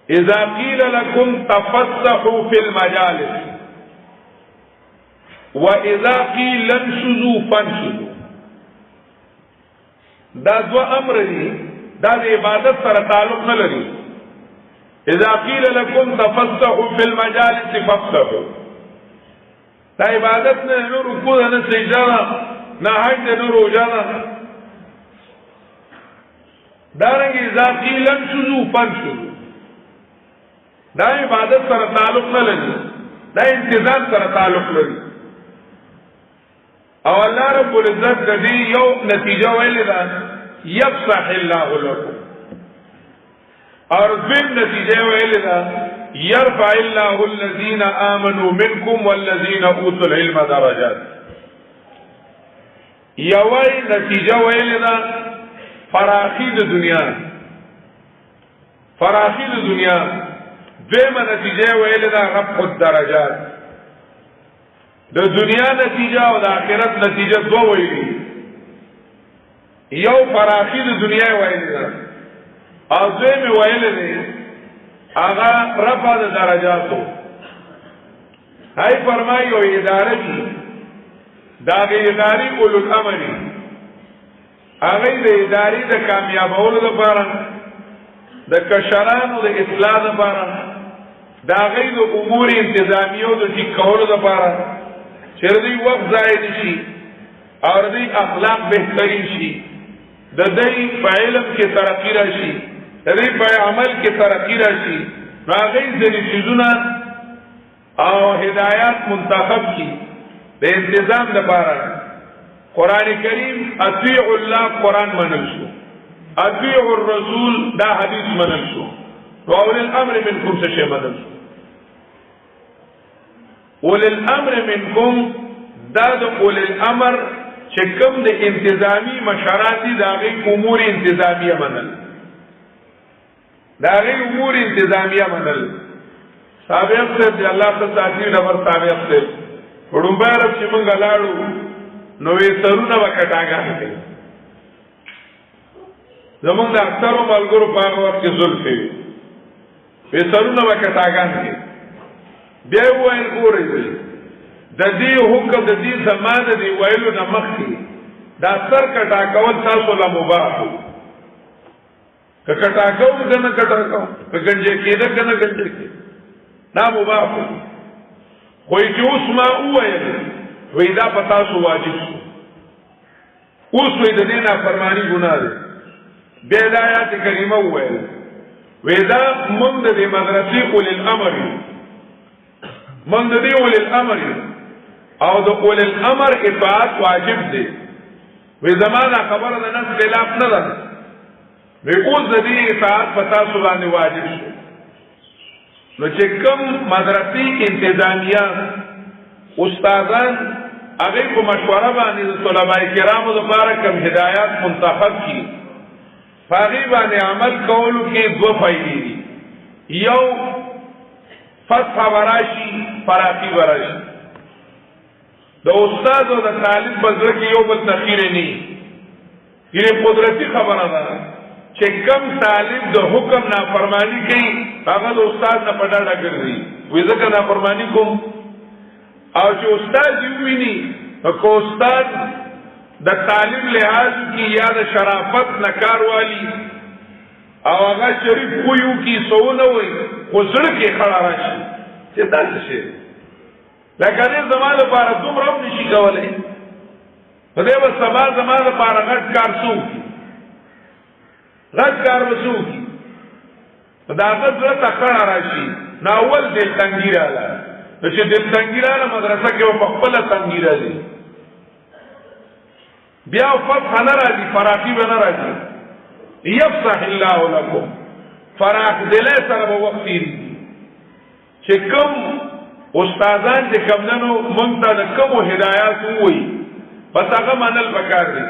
اذا قیل لكم تفسحوا في المجالس واذا قیل انشزوا فانشزوا دا دوه امر دي دا د عبادت سره تعلق نه لري اذا قیل لكم تفسحوا في المجالس فافسحوا دا عبادت نه نور رکوع نه سجده نه حج نه روزه نه دارنګ اذا قیل انشزوا فانشزوا دا عبادت سره تعلق نه لري دا انتظام سره تعلق لري او الله رب العزت د دې یو نتیجه ویل ده یفسح الله لكم اور دویم نتیجه ویل ده يرفع الله الذين آمنوا منكم والذين اوتوا العلم درجات یوای نتیجه ویل ده فراخی د دنیا دویمه نتیجه ویل ده رفع الدرجات د دنیا نتیجه او د آخرت نتیجه دو ویلی یو فراخی د دنیا ویل ده او دویمه ویل ده هغه رفع د درجاتو هاي فرمایي او اداره دي دا د اداري اولو الامر هغه د اداري د کامیابولو لپاره د کشرانو د اصلاح لپاره دا غي د امور انتظامیو د ټیک کولو لپاره چې دوی وخت ضایع نشي او دوی اخلاق بهترین شي د دوی په علم کې ترقی راشي د دوی په عمل کې ترقی راشي هغه ځینې چیزونه او هدایات منتخب کی د انتظام لپاره قران کریم اطیع الله قران منل شو اطیع الرسول دا حدیث منل شو اول الامر منکم څه منل شو اول الامر منکم دا د اول الامر چې کوم د انتظامی مشارات دي دا غي امور انتظامیه منل دا غي امور انتظامیه منل سابق سے دی الله تعالی نمبر سابق سے وډمبار چې مونږ لاړو نو یې سرونه وکټاګان دي زمونږ د اکثرو ملګرو په هغه وخت کې زلفې وي سرونه وکټاګان دي بیا وایي ګورئ د دې حکم د دې زمانه دی ویلو نه مخکې دا سر کټا کول تاسو له مباح کټا کول کنه کټا کول په گنجه کې نه کنه گنجه کې دا مباح خو چې اوس ما وایي وې دا پتا سو واجب شو اوس وې د دې نه فرمانی ګناه ده بیا د آیات کریمه وایي وې دا موږ د مدرسې اول الامر موږ د دې اول الامر او د اول الامر اطاعت واجب دی وې زمانہ خبره د نس خلاف نه ده وې اوس د دې اطاعت پتا سو باندې واجب شو نو چې کوم مدرسې انتظامیه استادان هغه په مشوره باندې د طلباء کرامو لپاره کوم هدایات منتخب کړي فقې باندې عمل کولو کې دوه فائدې دي یو فتح وراشي فراقي وراشي د استاد او د طالب بزر کې یو بل تخیر نه یې قدرتي خبره ده چې کم طالب د حکم نافرمانی کوي هغه د استاد نه پډاډه ګرځي وې ځکه نافرمانی کوم او چې استاد یې ویني نو استاد د طالب لحاظ کی یا د شرافت نکار والی او هغه شریف کویو کی سونه وي خو سره کې خړا راشي چې دا څه لکه دې زمانه لپاره دومره هم نشي کولای په دې و سبا زمانه لپاره غټ کار سو غټ کار وسو دا غږ ته خړا راشي ناول دې تنګی رااله چې دې تنګی رااله مدرسه کې په خپل تنګی راځي بیا فتح نه راځي فراقي به نه راځي یفصح الله لكم فراق دله سره به وخت چې کوم استادان چې کومنو مونږ ته د کوم هدایات وایي بس هغه منل پکار دي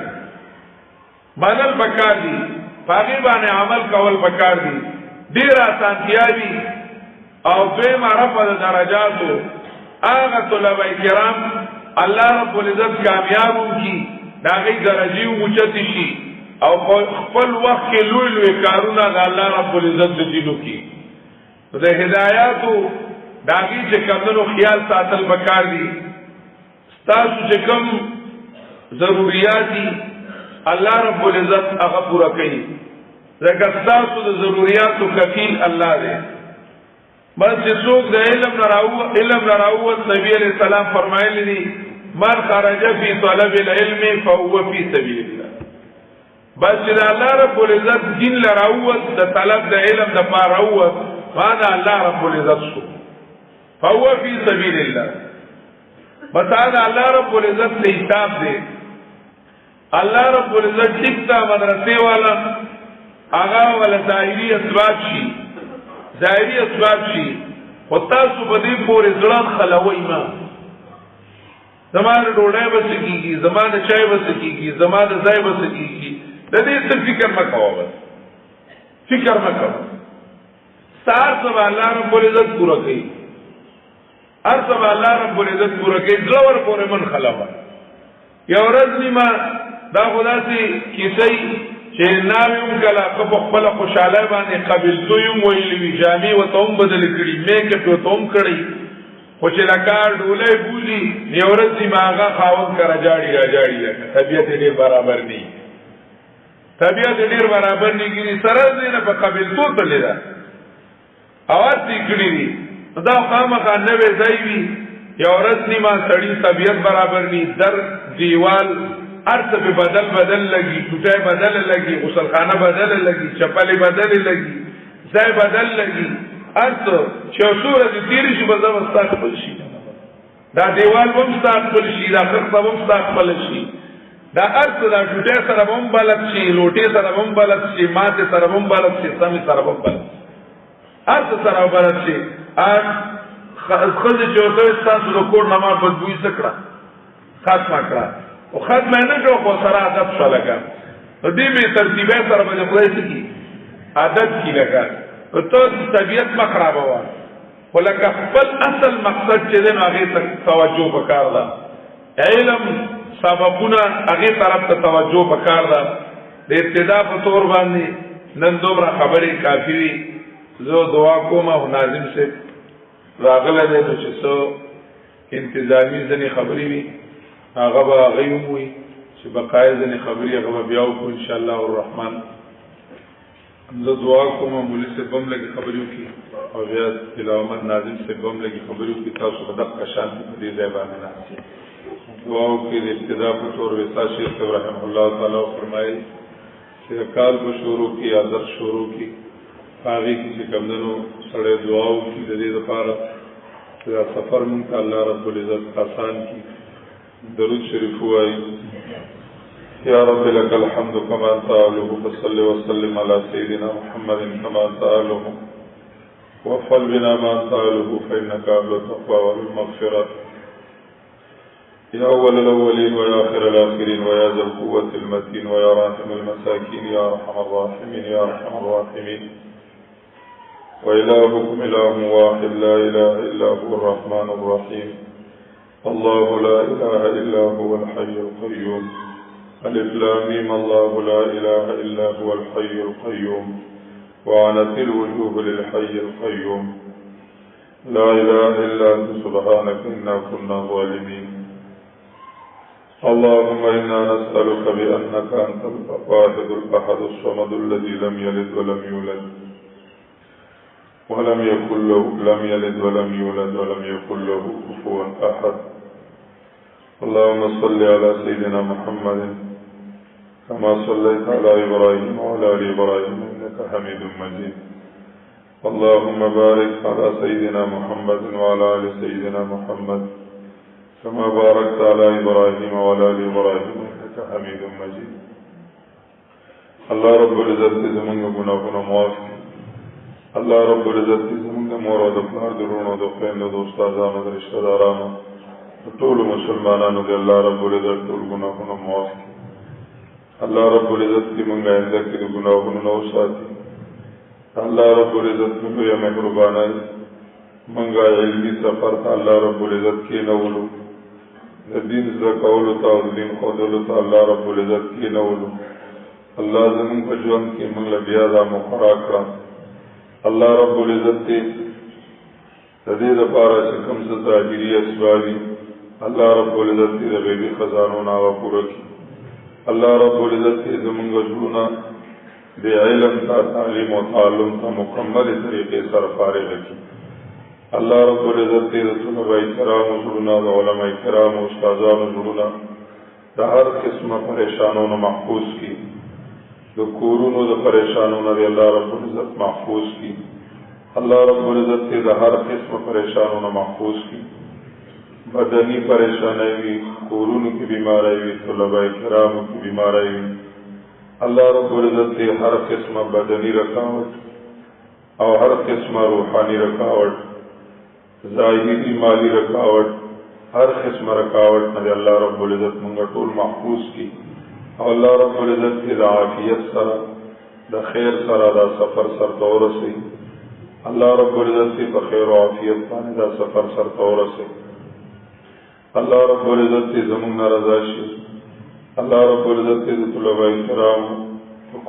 پاګې باندې عمل کول پکار دي ډیر اسانتیا دي او دوی معرفت درجاتو هغه طلبه کرام الله رب العزت کامیابو کی دا غي درجه اوچت شي او خپل وخت کې لوی لوی کارونه د الله رب العزت د دینو کې د هدایاتو دا غي چې کومو خیال ساتل پکار دي تاسو چې کوم ضرورت دي الله رب العزت هغه پورا کوي زکه تاسو د ضرورتو کفیل الله دی بس چې څوک د علم راو نبی علیہ السلام فرمایلی دي من خرج فی طلب العلم فهو فی سبیل الله بس چې الله رب العزت دین لراوت د طلب د علم د پاره راوت معنا الله رب العزت شو فهو فی سبیل الله بس دا الله رب العزت له حساب دی الله رب العزت ټیکتا مدرسې والا هغه ولا ظاهری اسباب شي او تاسو په دې پورې ځلان خلوي ما زمانه ډوډۍ بس کیږي زمانه چای بس کیږي زمانه ځای بس کیږي د دې څه فکر مکو بس فکر مکو سار سبا الله رب العزت پورا کوي هر سبا الله رب العزت پورا کوي ځلور پورې من خلوا یو ورځ نیمه دا خداسي کیسې چې ناویم کلا په خپل خوشاله باندې قبلتو یم ویلې وی جامې و توم بدل کړي مې کې په توم کړي خو چې لکار ډولې بوزي نیورت دی ماغه خاون کرا جاړي طبيعت دې برابر نه طبیعت ډیر برابر نه کیږي سره دې نه په قابل تو تللی دا اواز دې کړی دي دا خامخا نوې ځای وي یو ورځ نیمه سړی طبیعت برابر ني در دیوال ارث په بدل لګي ټوټه بدل لګي غسلخانه بدل لګي چپل بدل لګي ځای بدل لګي ارث چې صورت تیری شي بزو مستقبل شي دا دیوال هم مستقبل شي دا خرقه هم مستقبل شي دا ارث دا ټوټه سره هم بلد شي لوټه سره هم بلد شي ماته سره هم بلد شي سمي سره هم بلد ارث سره بلد شي خزه چوتو تاسو د کور نما بدبوئی سکړه خاتمه کړه او خاتمه نه جو خو سره عادت شو لګا دې به ترتیبه سره به خدای سکی عادت کی لګا ته طبیعت ما خراب و ولکه خپل اصل مقصد چې دین هغه ته توجه وکړ دا علم سببونه هغه طرف ته توجه وکړ دا د ابتدا په تور باندې نن دومره خبرې کافی وي زه دعا کوم او ناظم سے راغله دې چې څو انتظامی ځنی خبرې وي هغه به غيوم وي چې بقای ځنی خبرې هغه بیا وکړو ان شاء الله الرحمن زه دعا کوم مولوی سے بم لګي خبرې وکړي او بیا تلاوت ناظم سے بم لګي خبرې وکړي تاسو په دغه شانتي په دې ځای باندې ناشې دعا وکړي د ابتدا په تور وسا شیخ رحم الله تعالی فرمایي چې کال کو شروع کی عادت شروع کی هغه چې کومنو سره دعا وکړي د دې لپاره چې سفر مونږ الله رب العزت آسان کی درود شریف وایي یا رب لك الحمد كما تعاله فصل وسلم على سيدنا محمد كما تعاله وفل بنا ما تعاله فإنك أهل التقوى والمغفرة يا أول الأولين ويا آخر الآخرين ويا ذا القوة المتين ويا راحم المساكين يا أرحم الراحمين يا أرحم الراحمين وإلهكم إله واحد لا إله إلا هو الرحمن الرحيم الله لا إله إلا هو الحي القيوم ألف لام ميم الله لا إله إلا هو الحي القيوم وعنت الوجوه للحي القيوم لا إله إلا أنت سبحانك إنا كنا ظالمين اللهم إنا نسألك بأنك أنت الواحد الأحد الصمد الذي لم يلد ولم يولد ولم يكن له ولم يكن له كفوا أحد اللهم صل على سيدنا محمد كما صليت على إبراهيم وعلى آل إبراهيم إنك حميد مجيد اللهم بارك على سيدنا محمد وعلى آل سيدنا محمد كما باركت على إبراهيم وعلى آل إبراهيم إنك حميد مجيد الله رب العزت زمن گناهونه معاف کړي الله رب العزت زمن مور او د پلار درونو د خويندو د استادانو د رشتہ دارانو ټول مسلمانانو د الله رب العزت ټول گناهونه معاف کړي الله رب العزت دې مونږه انده کې د ګناهونو نو ساتي الله رب العزت موږ یې مهربانه مونږه علمي سفر ته الله رب العزت کې نوولو د دین زړه کولو ته او دین خودلو ته الله رب العزت کې نوولو الله زموږ په ژوند کې موږ له بیا دا مقرر کړ الله رب العزت دې د دې لپاره چې کوم څه ظاهري اسباب الله رب العزت دې د غیبي خزانو نه پوره کړي الله رب العزت زمونږ ژوند د علم ته تعلیم او تعلم ته مکمل طریقې سره فارغ کړي الله رب العزت دې طلبه کرام او ژوند علماء کرام او استادانو ژوند د هر قسمه پریشانونو محفوظ کړي د کورونو د پریشانونو دی الله رب العزت محفوظ کړي الله رب العزت دې د هر قسمه پریشانونو محفوظ کړي بدنی پریشانی وی کورونو کی بیماری وی طلباء کرامو کی بیماری وی اللہ رب العزت ہر قسم بدنی رکاوٹ او ہر قسم روحانی رکاوٹ ظاہری مالی رکاوٹ ہر قسم رکاوٹ نہ اللہ رب العزت منگا ټول محفوظ کی او اللہ رب العزت کی دا عافیت سرا دا خیر سرا دا سفر سر دور سے اللہ رب العزت کی بخیر و عافیت پانے دا سفر سر دور سے اللہ رب العزت کی زمون رضا شي اللہ رب العزت کی طلباء کرام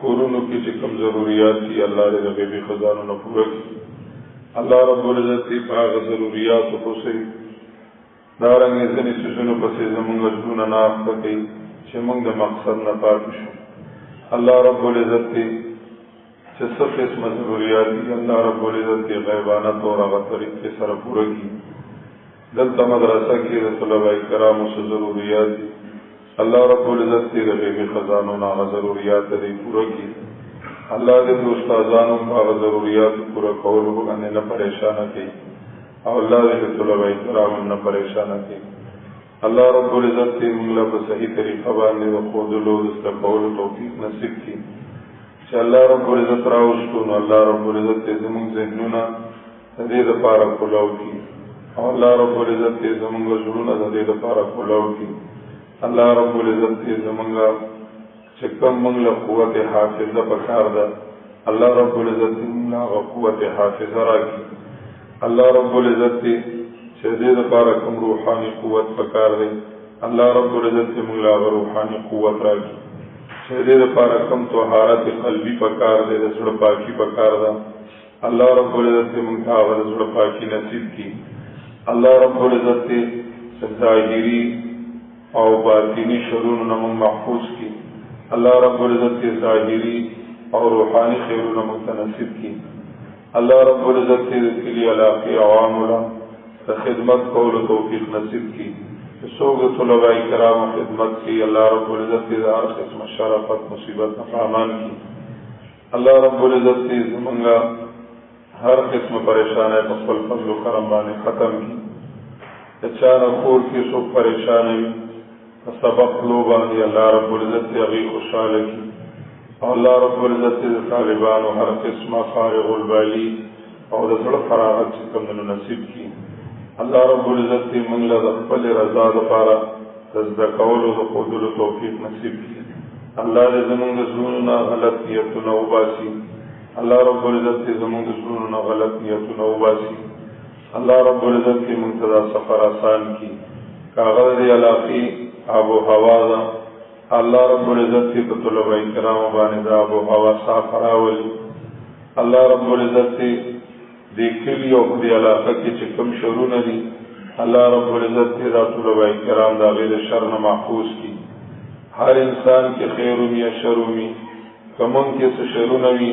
کورونو کی چې کوم ضرورت دي الله دې د غیبی خزانو نه پوره کړي الله رب العزت کی هغه ضرورت او څه دارنګ ځنې څه نو پسې زمونږ ژوند نه اخته کوي چې موږ د مقصد نه پاتې شو اللہ رب العزت تے چسر قسم ضروریاتی اللہ رب العزت تے غیبانہ طور اغا طریقے سر پورا کی دلتا مدرسہ کی طلباء کرام سے ضروریاتی اللہ رب العزت تے غیب خزانوں اغا ضروریات دے پورا کی اللہ دے استادانوں اغا ضروریات پورا قول بگانے نہ پریشانہ کی اور اللہ دے طلباء کرام نہ پریشانہ کی اللہ رب العزت تے منگلہ بصحیح طریقہ باندے وقود لو دستا قول توفیق نصیب کی چا اللہ رب العزت راوشتون اللہ رب العزت تے زمان ذہنونا دید پارا کلاو کی اور اللہ رب العزت تے زمان غزلونا دید پارا کلاو کی اللہ رب العزت تے زمان چکم منگلہ قوت حافظہ پکار دا اللہ رب العزت تے منگلہ قوت حافظہ را کی اللہ رب العزت تے شدید پارا کم روحانی قوت پکار دے اللہ رب العزت سے منگلا روحانی قوت راکی شدید پارا کم طہارت قلبی پکار دے رسول پاکی پکار دا اللہ رب العزت سے منگلا رسول پاکی نصیب کی اللہ رب العزت سے ظاہری او باطینی شرون نمون محفوظ کی اللہ رب العزت سے ظاہری اور روحانی خیرون نمون تنصیب کی اللہ رب العزت سے کلی علاقی عوام اللہ خدمت قول و توفیق نصیب کی سوگ طلباء کرام و خدمت کی اللہ رب العزت کی ہر قسم شرافت مصیبت مقامان کی اللہ رب العزت کی زمنگا ہر قسم پریشان ہے مقبل فضل و کرم بانے ختم کی اچانک خور کی سوک پریشان ہے سبق لو بانے اللہ رب العزت کی اغی خوشحال کی اور اللہ رب العزت کی طالبان و ہر قسم فارغ البالی اور رضا فراغت سے کم نصیب کی اللہ رب العزت تی منگلہ دخپل رضا دفارا رزدہ قول و خودل و توفیق نصیب کی اللہ دے زمانگ زلوننا غلط نیتنا عباسی اللہ رب العزت تی زمانگ زلوننا غلط نیتنا عباسی اللہ رب العزت تی منتظر سفر آسان کی کاغذ دی علاقی آب و حوازہ اللہ رب العزت تی طلباء کرام باندې آب و حوا صاف راولی اللہ رب العزت تی دیکھلی اور دی علاقہ کی چکم شروع ندی اللہ رب العزت تی ذات طلباء کرام دا غیر شر محفوظ کی ہر انسان کے خیرومی یا شرومی کمن کے سے شروع نوی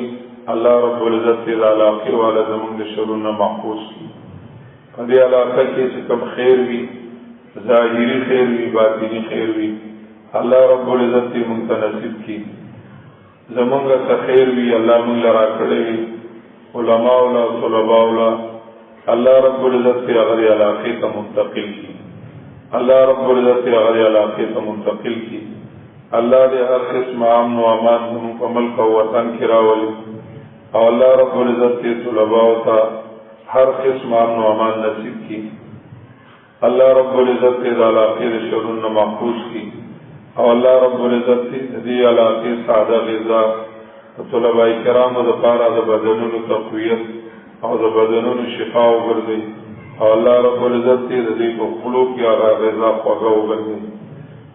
اللہ رب العزت تی دا علاقے والا زمان دے شروع محفوظ کی دی علاقہ کی چکم خیر بھی ظاہری خیر بھی باطنی خیر بھی اللہ رب العزت تی منتنصب کی زمان کا خیر بھی اللہ من لرا کڑے بھی علماء اللہ طلباء اللہ اللہ رب العزت سے اغری علاقے کا منتقل کی اللہ رب العزت سے اغری علاقے کا منتقل کی اللہ دے ہر قسم امن و امان مکمل کا وطن کی راولی اور اللہ رب العزت سے طلباء تا ہر قسم امن و امان نصیب کی اللہ رب العزت سے علاقے شرون محفوظ کی اور اللہ رب العزت سے دی علاقے سادہ غذا طلباء کرام دا پارا دا بدنون تقویت اور دا بدنون شفاء گردی اور اللہ رب العزت تی دا دیکھ خلو کی آغا غذا خوگا گردی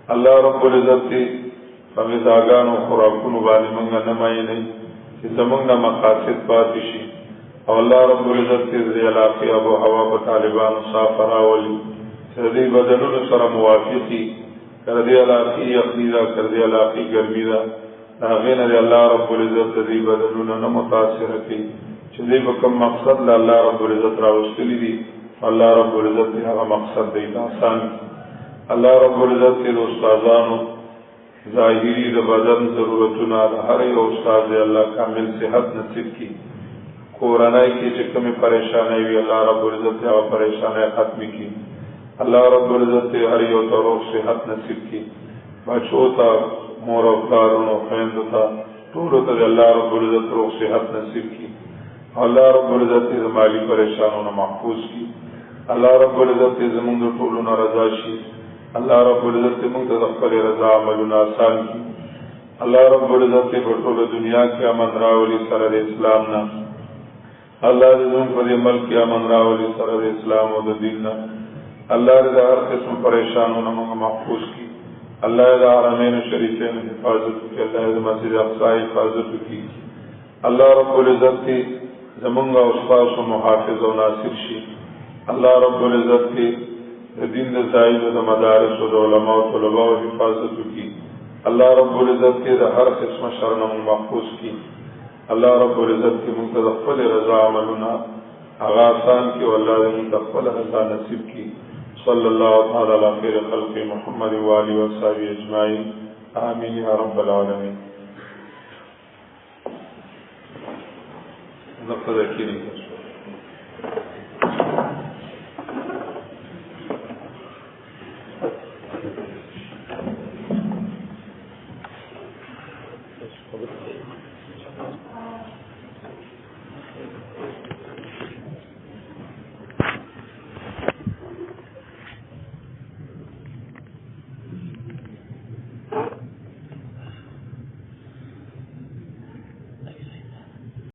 اللہ رب العزت تی غذاگان و خوراکون بانی منگا نمائی نہیں کہ زمانگا مقاصد باتی شی اور اللہ رب العزت تی دا علاقی ابو حوا با طالبان صاف راولی سردی بدنون سر موافقی کردی علاقی یقنی دا کردی علاقی گرمی دا ناغین علی اللہ رب العزت دی بدلونا نمتاثر کی چلی بکم مقصد لا اللہ رب العزت راوستلی دی اللہ رب العزت دی ہوا مقصد دی آسان کی اللہ رب العزت دی استازانو ظاہری دا بدن ضرورتنا دا ہر استاز دی اللہ کامل صحت نصیب کی کورانائی کی چکمی پریشانائی بھی اللہ رب العزت دی ہوا پریشانائی ختمی کی اللہ رب العزت دی ہر یو تروح صحت نصیب کی بچوتا مور افطارون و خیندتا طولتا اللہ رب العزت روح صحت نصیب کی اللہ رب العزت مالی پریشانون محفوظ کی اللہ رب العزت زمون طولون رضا شی اللہ رب العزت منتظر اخبر رضا عملون آسان کی اللہ رب العزت بطول دنیا کی امن راولی سرد اسلامنا اللہ زمون پر ملک کی امن راولی سرد اسلام و دیننا اللہ رضا ہر قسم پریشانون محفوظ کی اللہ دا حرمین شریفین حفاظت کی اللہ دا مسجد اقصی حفاظت کی اللہ رب العزت کی زمانگا استاذ و محافظ و ناصر شی اللہ رب العزت کی دین دا زائد و دا مدارس و دا علماء و طلباء و حفاظت کی اللہ رب العزت کے ہر قسم شر نہ محفوظ کی اللہ رب العزت کی منتظفل رضا عملنا آغازان کی واللہ منتظفل رضا نصیب کی صلی اللہ تعالی علی خیر خلق محمد والی وصحبہ اجمعین آمین یا رب العالمین.